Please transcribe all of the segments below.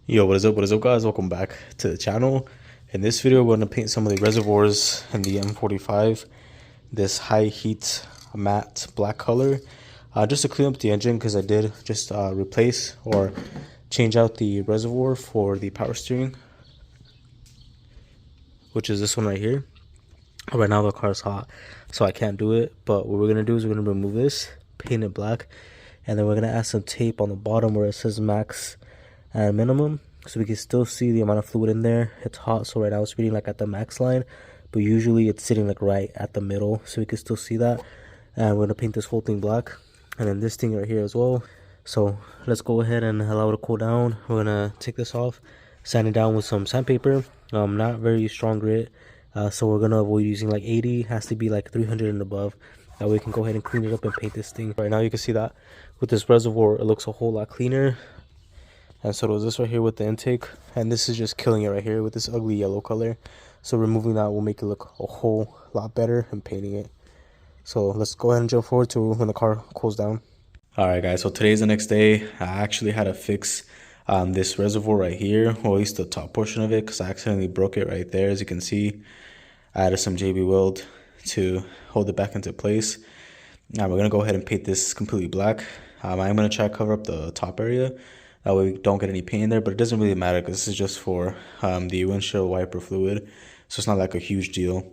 Yo, what is up guys? Welcome back to the channel. In this video, we're going to paint some of the reservoirs in the M45, this high heat matte black color, just to clean up the engine, because I did just replace or change out the reservoir for the power steering, which is this one right here. Right now the car is hot, so I can't do it, but what we're going to do is we're going to remove this, paint it black, and then we're going to add some tape on the bottom where it says max and minimum, so we can still see the amount of fluid in there. It's hot, so right now it's reading like at the max line, but usually it's sitting like right at the middle, so we can still see that. And we're gonna paint this whole thing black, and then this thing right here as well. So let's go ahead and allow it to cool down. We're gonna take this off, sand it down with some sandpaper, not very strong grit, so we're gonna avoid using like 80. Has to be like 300 and above. That way we can go ahead and clean it up and paint this thing. Right now you can see that with this reservoir it looks a whole lot cleaner. And so does this right here with the intake, and this is just killing it right here with this ugly yellow color. So removing that will make it look a whole lot better and painting it. So let's go ahead and jump forward to when the car cools down. Alright guys, so today's the next day. I actually had to fix this reservoir right here, or at least the top portion of it, because I accidentally broke it right there. As you can see, I added some JB weld to hold it back into place. Now we're going to go ahead and paint this completely black. I'm going to try to cover up the top area. That way we don't get any paint in there, but it doesn't really matter because this is just for the windshield wiper fluid. So it's not like a huge deal.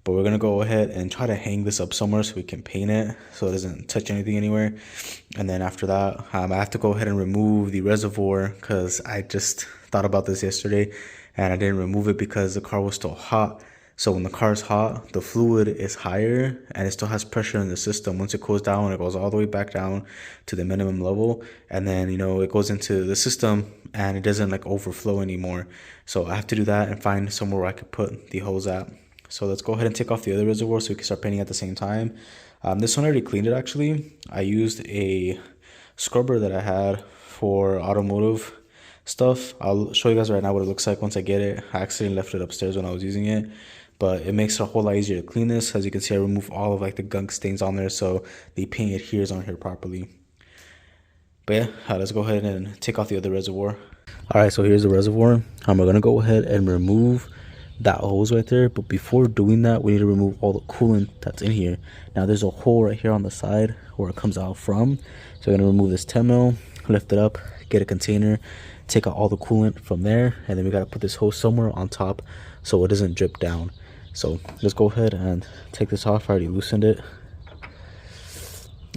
But we're going to go ahead and try to hang this up somewhere so we can paint it so it doesn't touch anything anywhere. And then after that, I have to go ahead and remove the reservoir because I just thought about this yesterday and I didn't remove it because the car was still hot. So when the car is hot, the fluid is higher and it still has pressure in the system. Once it cools down, it goes all the way back down to the minimum level. And then, it goes into the system and it doesn't like overflow anymore. So I have to do that and find somewhere where I could put the hose at. So let's go ahead and take off the other reservoir so we can start painting at the same time. This one I already cleaned it actually. I used a scrubber that I had for automotive stuff. I'll show you guys right now what it looks like once I get it. I accidentally left it upstairs when I was using it, but it makes it a whole lot easier to clean this. As you can see, I remove all of like the gunk stains on there so the paint adheres on here properly. But yeah, let's go ahead and take off the other reservoir. All right, so here's the reservoir. We're gonna go ahead and remove that hose right there, but before doing that we need to remove all the coolant that's in here. Now there's a hole right here on the side where it comes out from, so we're gonna remove this 10 mil, lift it up, get a container, take out all the coolant from there, and then we got to put this hose somewhere on top so it doesn't drip down. So let's go ahead and take this off. I already loosened it,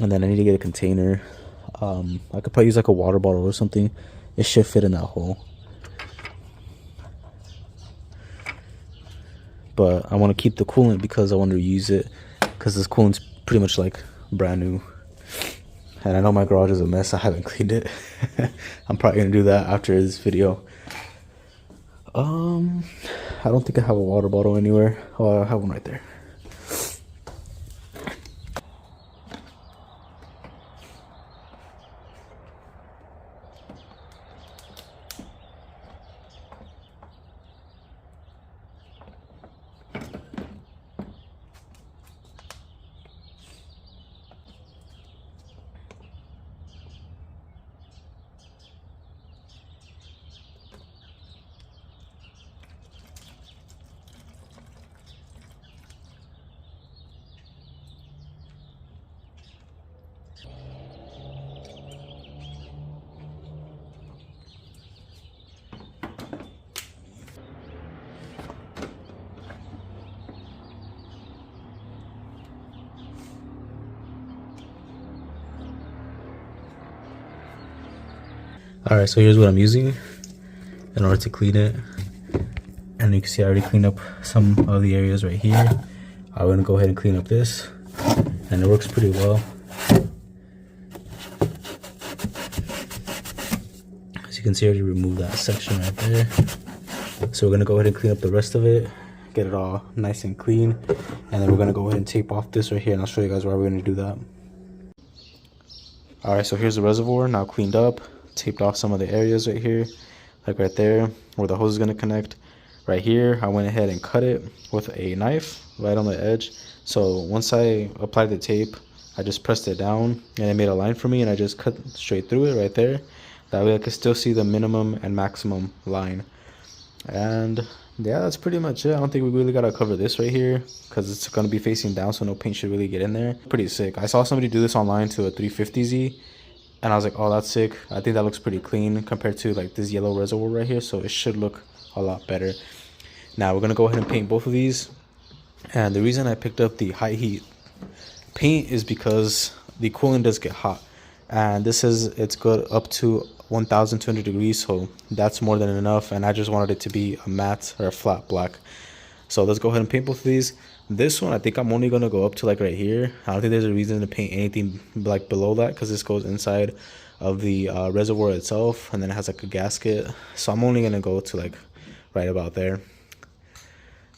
and then I need to get a container. I could probably use like a water bottle or something. It should fit in that hole, but I want to keep the coolant because I want to use it because this coolant's pretty much like brand new. And I know my garage is a mess. I haven't cleaned it. I'm probably gonna do that after this video. I don't think I have a water bottle anywhere. Oh, I have one right there. Alright, so here's what I'm using in order to clean it. And you can see I already cleaned up some of the areas right here. I'm going to go ahead and clean up this, and it works pretty well. As you can see, I already removed that section right there. So we're going to go ahead and clean up the rest of it, get it all nice and clean, and then we're going to go ahead and tape off this right here, and I'll show you guys why we're going to do that. Alright, so here's the reservoir now cleaned up. Taped off some of the areas right here, like right there where the hose is going to connect. Right here I went ahead and cut it with a knife right on the edge. So once I applied the tape, I just pressed it down and it made a line for me, and I just cut straight through it right there. That way I can still see the minimum and maximum line. And yeah, that's pretty much it. I don't think we really gotta cover this right here because it's gonna be facing down, so no paint should really get in there. Pretty sick. I saw somebody do this online to a 350Z, and I was like, oh, that's sick. I think that looks pretty clean compared to like this yellow reservoir right here, so it should look a lot better. Now we're gonna go ahead and paint both of these, and the reason I picked up the high heat paint is because the coolant does get hot, and this is, it's good up to 1200 degrees, so that's more than enough, and I just wanted it to be a matte or a flat black. So let's go ahead and paint both of these. This one, I think I'm only gonna go up to like right here. I don't think there's a reason to paint anything like below that because this goes inside of the reservoir itself, and then it has like a gasket, so I'm only gonna go to like right about there.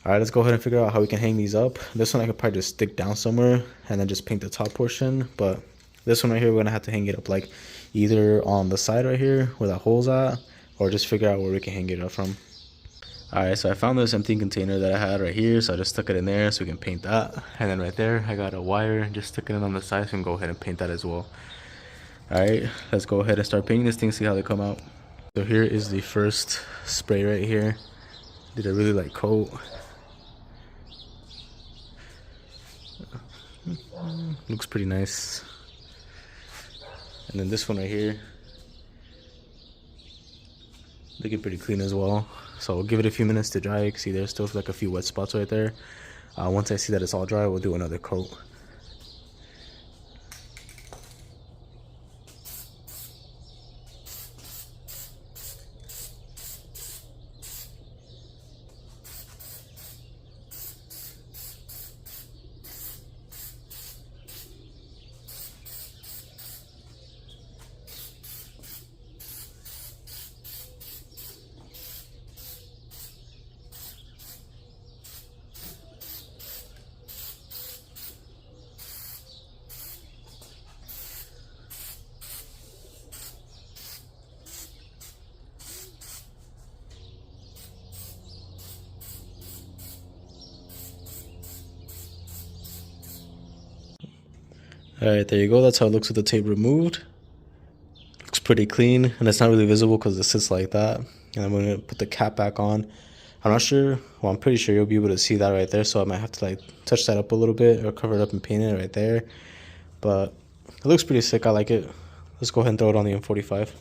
All right, let's go ahead and figure out how we can hang these up. This one I could probably just stick down somewhere and then just paint the top portion, but this one right here, we're gonna have to hang it up like either on the side right here where that hole's at, or just figure out where we can hang it up from. All right, so I found this empty container that I had right here, so I just stuck it in there so we can paint that. And then right there, I got a wire, just sticking it on the side, so we can go ahead and paint that as well. All right, let's go ahead and start painting this thing, see how they come out. So here is the first spray right here. Did a really light coat. Looks pretty nice. And then this one right here, looking pretty clean as well. So we'll give it a few minutes to dry. You can see there's still like a few wet spots right there. Once I see that it's all dry, we'll do another coat. Alright, there you go. That's how it looks with the tape removed. Looks pretty clean, and it's not really visible because it sits like that. And I'm going to put the cap back on. I'm not sure, well, I'm pretty sure you'll be able to see that right there, so I might have to like touch that up a little bit or cover it up and paint it right there. But it looks pretty sick. I like it. Let's go ahead and throw it on the M45.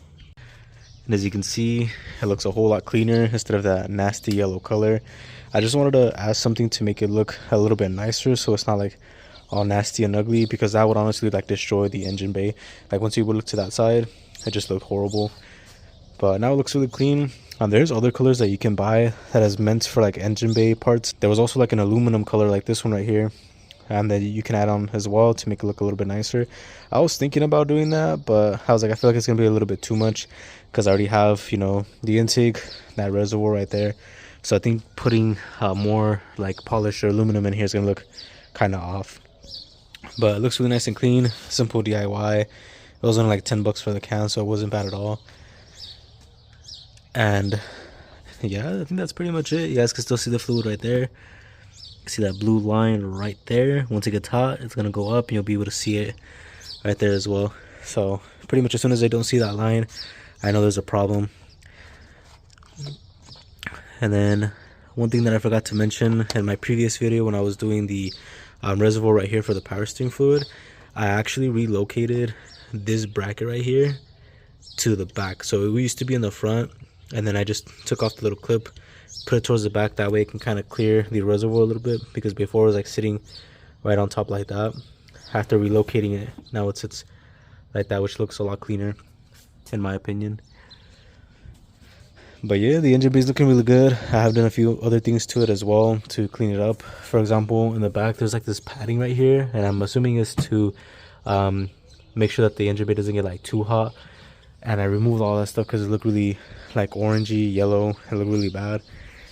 And as you can see, it looks a whole lot cleaner instead of that nasty yellow color. I just wanted to add something to make it look a little bit nicer, so it's not like all nasty and ugly, because that would honestly like destroy the engine bay. Like once you would look to that side, it just looked horrible. But now it looks really clean. There's other colors that you can buy that is meant for like engine bay parts. There was also like an aluminum color like this one right here, and that you can add on as well to make it look a little bit nicer. I was thinking about doing that, but I was like, I feel like it's gonna be a little bit too much because I already have, you know, the intake, that reservoir right there. So I think putting more like polished or aluminum in here is gonna look kind of off. But it looks really nice and clean. Simple DIY. It was only like 10 bucks for the can, so it wasn't bad at all. And yeah, I think that's pretty much it. You guys can still see the fluid right there. You see that blue line right there. Once it gets hot, it's gonna go up and you'll be able to see it right there as well. So pretty much as soon as I don't see that line, I know there's a problem. And then one thing that I forgot to mention in my previous video when I was doing the reservoir right here for the power steering fluid, I actually relocated this bracket right here to the back. So it used to be in the front, and then I just took off the little clip, put it towards the back. That way it can kind of clear the reservoir a little bit, because before it was like sitting right on top like that. After relocating it, now it sits like that, which looks a lot cleaner in my opinion. But yeah, the engine bay is looking really good. I have done a few other things to it as well to clean it up. For example, in the back there's like this padding right here, and I'm assuming it's to make sure that the engine bay doesn't get like too hot. And I removed all that stuff because it looked really like orangey yellow. It looked really bad.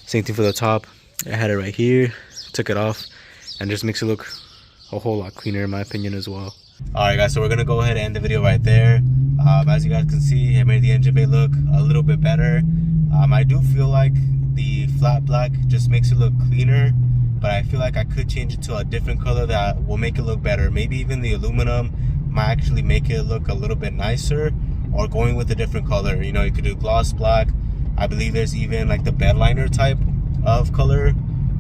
Same thing for the top. I had it right here, took it off, and just makes it look a whole lot cleaner in my opinion as well. Alright guys, so we're gonna go ahead and end the video right there. As you guys can see, I made the engine bay look a little bit better. I do feel like the flat black just makes it look cleaner, but I feel like I could change it to a different color that will make it look better. Maybe even the aluminum might actually make it look a little bit nicer, or going with a different color. You know, you could do gloss black. I believe there's even like the bed liner type of color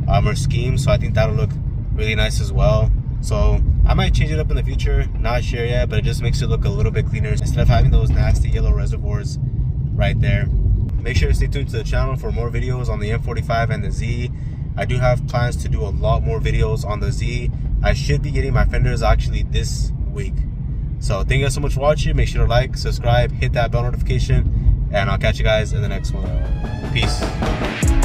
or scheme, so I think that'll look really nice as well. So I might change it up in the future, not sure yet, but it just makes it look a little bit cleaner instead of having those nasty yellow reservoirs right there. Make sure to stay tuned to the channel for more videos on the M45 and the Z. I do have plans to do a lot more videos on the Z. I should be getting my fenders actually this week. So thank you guys so much for watching. Make sure to like, subscribe, hit that bell notification, and I'll catch you guys in the next one. Peace.